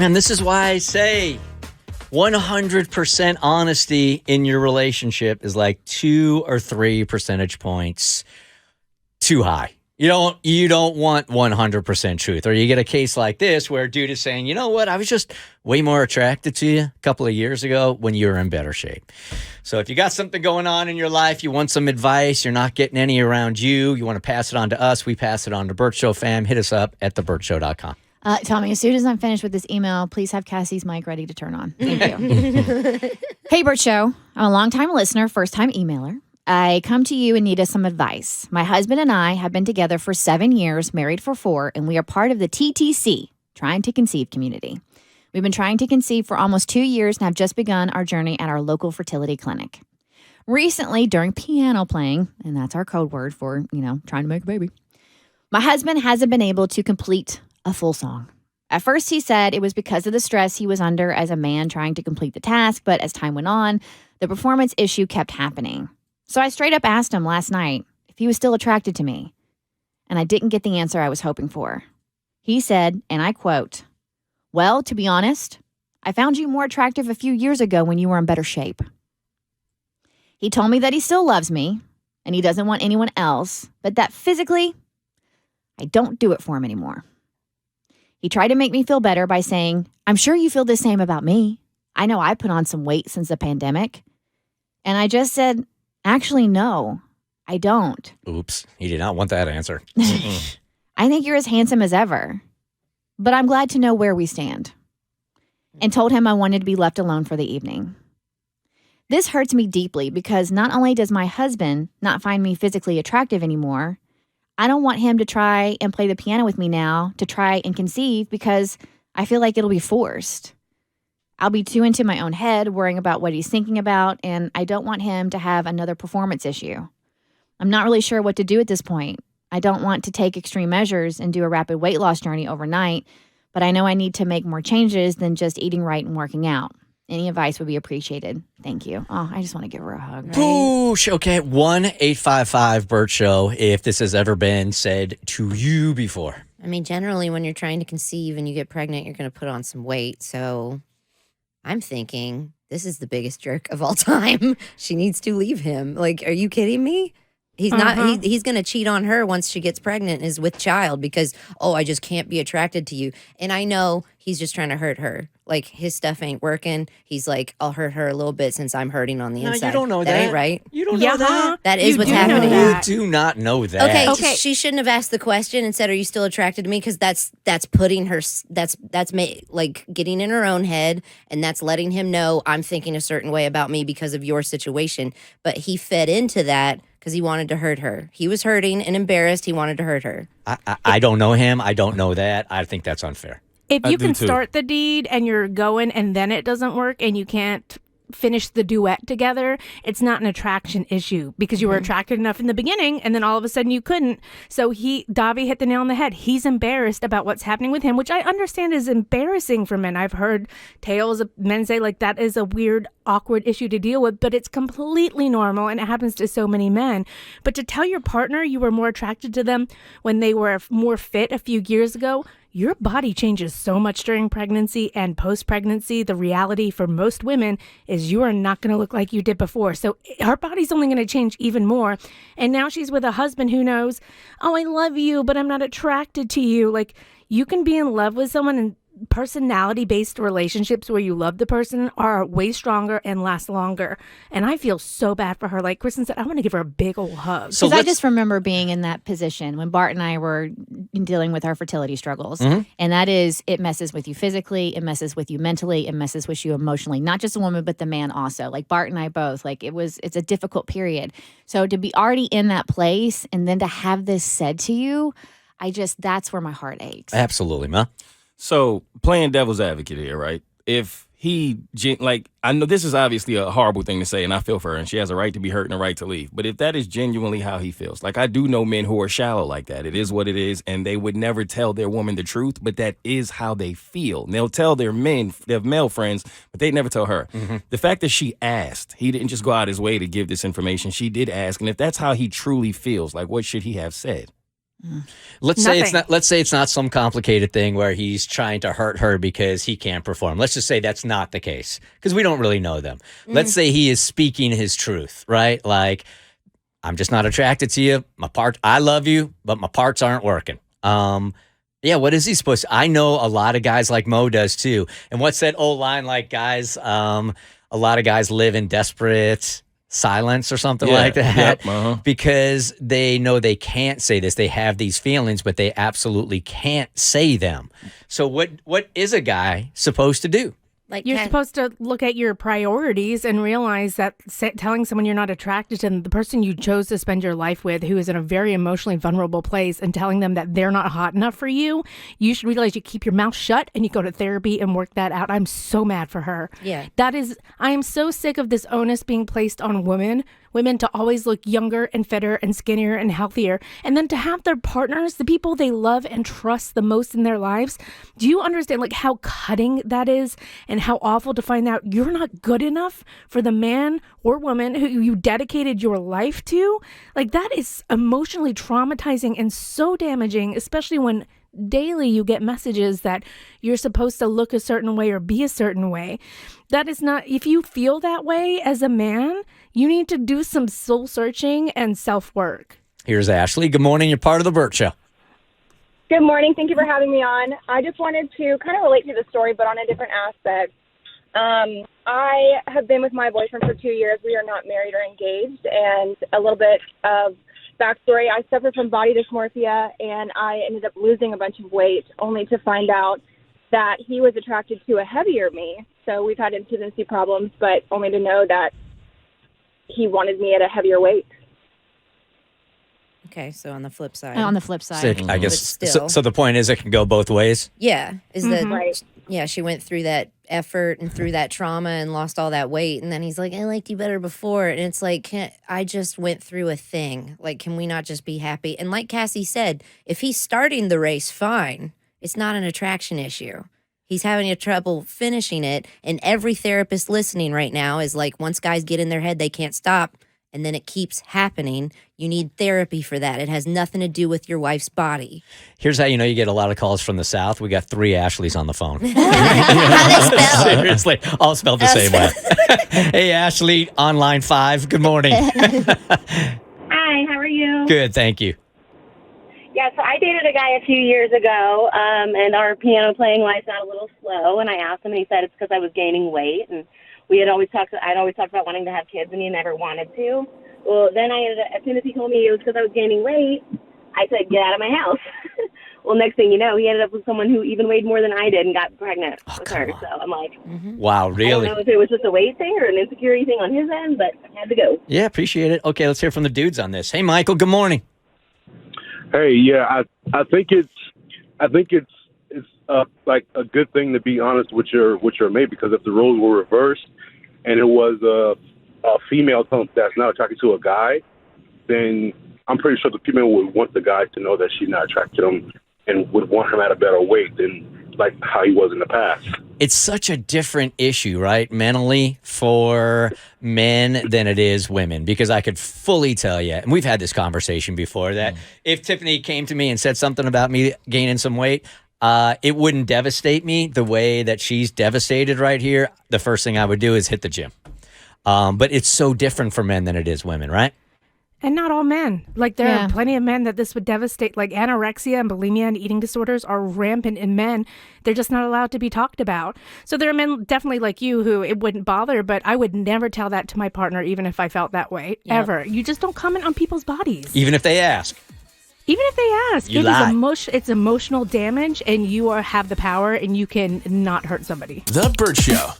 And this is why I say 100% honesty in your relationship is like 2 or 3 percentage points too high. You don't want 100% truth. Or you get a case like this where a dude is saying, you know what, I was just way more attracted to you a couple of years ago when you were in better shape. So if you got something going on in your life, you want some advice, you're not getting any around you want to pass it on to us, we pass it on to Bert Show fam. Hit us up at thebertshow.com. Tommy, as soon as I'm finished with this email, please have Cassie's mic ready to turn on. Thank you. Hey, Bert Show. I'm a longtime listener, first-time emailer. I come to you in need of some advice. My husband and I have been together for 7 years, married for 4, and we are part of the TTC, Trying to Conceive community. We've been trying to conceive for almost 2 years and have just begun our journey at our local fertility clinic. Recently, during piano playing, and that's our code word for, trying to make a baby, my husband hasn't been able to complete a full song. At first, he said it was because of the stress he was under as a man trying to complete the task, but as time went on, the performance issue kept happening. So I straight up asked him last night if he was still attracted to me, and I didn't get the answer I was hoping for. He said, and I quote, "Well, to be honest, I found you more attractive a few years ago when you were in better shape." He told me that he still loves me, and he doesn't want anyone else, but that physically, I don't do it for him anymore. He tried to make me feel better by saying, "I'm sure you feel the same about me. I know I put on some weight since the pandemic." And I just said, "Actually, no, I don't." Oops, he did not want that answer. I think you're as handsome as ever, but I'm glad to know where we stand. And told him I wanted to be left alone for the evening. This hurts me deeply because not only does my husband not find me physically attractive anymore, I don't want him to try and play the piano with me now to try and conceive because I feel like it'll be forced. I'll be too into my own head, worrying about what he's thinking about, and I don't want him to have another performance issue. I'm not really sure what to do at this point. I don't want to take extreme measures and do a rapid weight loss journey overnight, but I know I need to make more changes than just eating right and working out. Any advice would be appreciated. Thank you. Oh, I just want to give her a hug. Right? Boosh. Okay, 1-855-BERT Show if this has ever been said to you before. I mean, generally, when you're trying to conceive and you get pregnant, you're going to put on some weight. So I'm thinking this is the biggest jerk of all time. She needs to leave him. Like, are you kidding me? He's not. He's going to cheat on her once she gets pregnant and is with child because, I just can't be attracted to you. And I know he's just trying to hurt her. Like, his stuff ain't working. He's like, I'll hurt her a little bit since I'm hurting on the inside. You don't know that. That ain't right. You don't know that. That is what's You happening. do not know that. Okay. She shouldn't have asked the question and said, "Are you still attracted to me?" Because that's putting her. That's like getting in her own head, and that's letting him know I'm thinking a certain way about me because of your situation. But he fed into that because he wanted to hurt her. He was hurting and embarrassed. He wanted to hurt her. I don't know him. I don't know that. I think that's unfair. If you can start the deed and you're going and then it doesn't work and you can't finish the duet together, it's not an attraction issue because you were attracted enough in the beginning and then all of a sudden you couldn't. So Davi hit the nail on the head. He's embarrassed about what's happening with him, which I understand is embarrassing for men. I've heard tales of men say like that is a weird, awkward issue to deal with, but it's completely normal and it happens to so many men. But to tell your partner you were more attracted to them when they were more fit a few years ago, your body changes so much during pregnancy and post-pregnancy. The reality for most women is you are not going to look like you did before. So her body's only going to change even more. And now she's with a husband who knows, I love you, but I'm not attracted to you. Like, you can be in love with someone and personality-based relationships where you love the person are way stronger and last longer. And I feel so bad for her. Like Kristen said, I want to give her a big old hug. Because I just remember being in that position when Bart and I were dealing with our fertility struggles. And that is, it messes with you physically, it messes with you mentally, it messes with you emotionally. Not just a woman, but the man also. Like Bart and I both. Like it's a difficult period. So to be already in that place and then to have this said to you, that's where my heart aches. Absolutely, Ma. So, playing devil's advocate here, right? If he, I know this is obviously a horrible thing to say, and I feel for her, and she has a right to be hurt and a right to leave. But if that is genuinely how he feels, like I do know men who are shallow like that. It is what it is, and they would never tell their woman the truth, but that is how they feel. And they'll tell their male friends, but they never tell her. The fact that she asked, he didn't just go out his way to give this information. She did ask, and if that's how he truly feels, like what should he have said? Let's say Nothing. let's say it's not some complicated thing where he's trying to hurt her because he can't perform. Let's just say that's not the case because we don't really know them. Let's say he is speaking his truth, right? Like, I'm just not attracted to you. I love you, but my parts aren't working. Yeah, what is he supposed to? I know a lot of guys like Mo does too. And what's that old line like, guys? A lot of guys live in desperate silence or something like that because they know they can't say this. They have these feelings, but they absolutely can't say them. So what is a guy supposed to do? Like You're supposed to look at your priorities and realize that telling someone you're not attracted to them, the person you chose to spend your life with, who is in a very emotionally vulnerable place, and telling them that they're not hot enough for you, you should realize you keep your mouth shut and you go to therapy and work that out. I'm so mad for her. Yeah. I am so sick of this onus being placed on women to always look younger and fitter and skinnier and healthier, and then to have their partners, the people they love and trust the most in their lives. Do you understand like how cutting that is and how awful to find out you're not good enough for the man or woman who you dedicated your life to? Like, that is emotionally traumatizing and so damaging, especially when daily you get messages that you're supposed to look a certain way or be a certain way. That is not, if you feel that way as a man, you need to do some soul searching and self-work. Here's Ashley. Good morning. You're part of the Bert Show. Good morning. Thank you for having me on. I just wanted to kind of relate to the story, but on a different aspect. I have been with my boyfriend for 2 years. We are not married or engaged. And a little bit of backstory, I suffered from body dysmorphia, and I ended up losing a bunch of weight, only to find out that he was attracted to a heavier me. So we've had intimacy problems, but only to know that he wanted me at a heavier weight. Okay, so on the flip side. On the flip side. So I guess But still. so the point is it can go both ways. Yeah, is that Right. yeah, she went through that effort and through that trauma and lost all that weight, and then he's like, I liked you better before, and it's like, I just went through a thing. Like, can we not just be happy? And like Cassie said, if he's starting the race, fine. It's not an attraction issue. He's having trouble finishing it, and every therapist listening right now is like, once guys get in their head, they can't stop, and then it keeps happening. You need therapy for that. It has nothing to do with your wife's body. Here's how you know you get a lot of calls from the South. We got 3 Ashleys on the phone. How they spell? Seriously, all spelled the same way. Hey, Ashley, on line 5. Good morning. Hi, how are you? Good, thank you. Yeah, so I dated a guy a few years ago, and our piano playing life got a little slow, and I asked him, and he said it's because I was gaining weight, and I'd always talked about wanting to have kids, and he never wanted to. Well, then as soon as he told me it was because I was gaining weight, I said, get out of my house. Well, next thing you know, he ended up with someone who even weighed more than I did and got pregnant with her. So I'm like, Wow, really? I don't know if it was just a weight thing or an insecurity thing on his end, but I had to go. Yeah, appreciate it. Okay, let's hear from the dudes on this. Hey, Michael, good morning. Hey, yeah, I think it's like a good thing to be honest with your mate, because if the roles were reversed and it was a female that's not attracted to a guy, then I'm pretty sure the female would want the guy to know that she's not attracted to him and would want him at a better weight than like how he was in the past. It's such a different issue, right, mentally for men than it is women, because I could fully tell you, and we've had this conversation before, that if Tiffany came to me and said something about me gaining some weight, it wouldn't devastate me the way that she's devastated right here. The first thing I would do is hit the gym. But it's so different for men than it is women, right? And not all men. Like, there are plenty of men that this would devastate. Like, anorexia and bulimia and eating disorders are rampant in men. They're just not allowed to be talked about. So there are men definitely like you who it wouldn't bother, but I would never tell that to my partner, even if I felt that way, ever. You just don't comment on people's bodies. Even if they ask. Even if they ask. You lie. It's emotional damage, and you have the power, and you can not hurt somebody. The Bert Show.